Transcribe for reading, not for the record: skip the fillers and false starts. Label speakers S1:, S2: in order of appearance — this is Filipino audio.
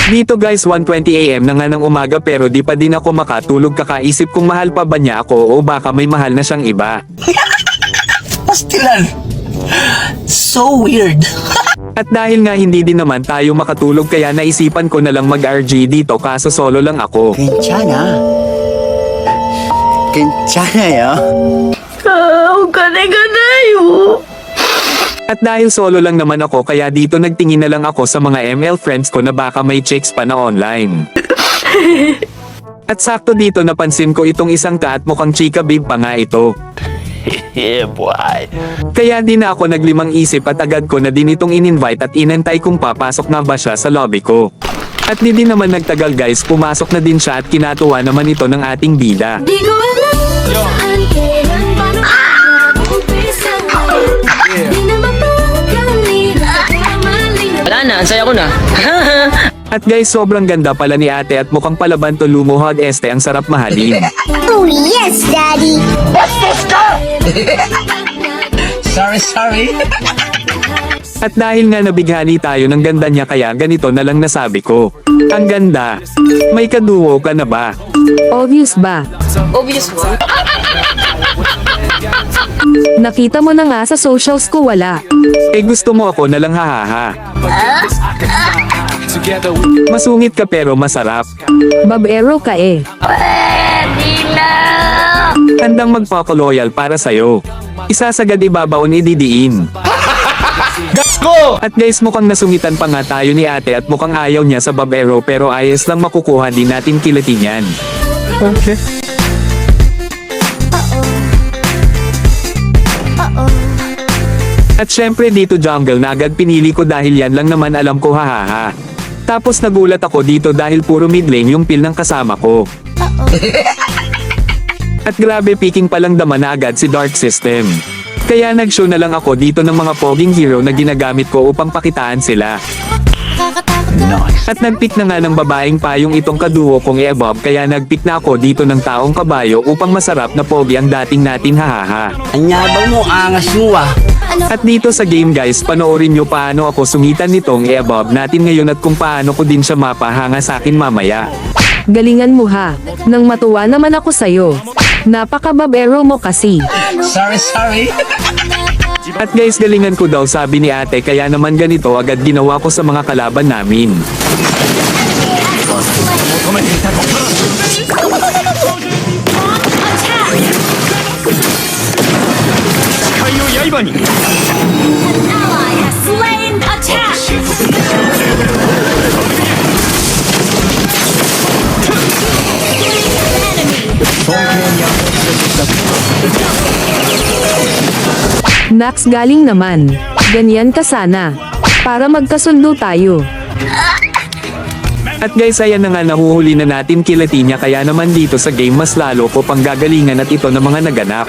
S1: Dito guys 1:20 AM na nga ng umaga pero di pa din ako makatulog kakaisip kung mahal pa ba niya ako o baka may mahal na siyang iba.
S2: Pastilan. So weird.
S1: At dahil nga hindi din naman tayo makatulog kaya naisipan ko na lang mag-RG dito kaso solo lang ako.
S2: 괜찮아. 괜찮아요.
S1: At dahil solo lang naman ako kaya dito nagtingin na lang ako sa mga ML friends ko na baka may chicks pa na online. At sakto dito napansin ko itong isang ka at mukhang chika babe pa nga ito.
S2: Yeah, boy.
S1: Kaya di na ako naglimang isip at agad ko na din itong in-invite at inantay kung papasok na ba siya sa lobby ko. At di din naman nagtagal guys, pumasok na din siya at kinatuwa naman ito ng ating bida.
S3: Di ko alam saan kailan ba umpisa. Di na mapagkalira malinaw.
S4: Wala na, ang saya ko na.
S1: At guys sobrang ganda pala ni ate at mukhang palaban to lumuhod este ang sarap mahalin.
S3: Oh yes, Daddy.
S2: Sorry.
S1: At dahil nga nabighani tayo ng ganda niya kaya ganito na lang nasabi ko. Ang ganda. May kaduo ka na ba?
S5: Obvious ba?
S4: Obvious mo.
S5: Nakita mo na nga sa socials ko wala.
S1: Eh gusto mo ako na lang hahaha. Masungit ka pero masarap.
S5: Babero ka eh.
S1: Handang magpapaloyal para sa'yo. Isasagad ibabaon ididiin. At guys mukhang nasungitan pa nga tayo ni ate at mukhang ayaw niya sa babero pero ayos lang makukuha din natin kilati niyan. Okay. At syempre dito jungle na agad pinili ko dahil yan lang naman alam ko hahaha. Tapos nagulat ako dito dahil puro mid lane yung pill ng kasama ko. At grabe picking palang dama na agad si Dark System. Kaya nag-show na lang ako dito ng mga poging hero na ginagamit ko upang pakitaan sila. At nag-pick na nga ng babaeng payong itong kaduo kong i-above kaya nag-pick na ako dito ng taong kabayo upang masarap na pogi ang dating natin hahaha.
S2: Anyabang mo, angas mo ah.
S1: At dito sa game guys panoorin nyo paano ako sungitan nitong i-above natin ngayon at kung paano ko din siya mapahanga sa akin mamaya.
S5: Galingan mo ha. Nang matuwa naman ako sa'yo. Napaka-babero mo kasi.
S2: Sorry.
S1: At guys galingan ko daw sabi ni ate kaya naman ganito agad ginawa ko sa mga kalaban namin.
S3: Ally has slain attack.
S5: Nax galing naman. Ganyan ka sana. Para magkasundo tayo.
S1: At guys ayan na nga nahuhuli na natin kilati niya kaya naman dito sa game mas lalo ko pang gagalingan at ito na mga naganap.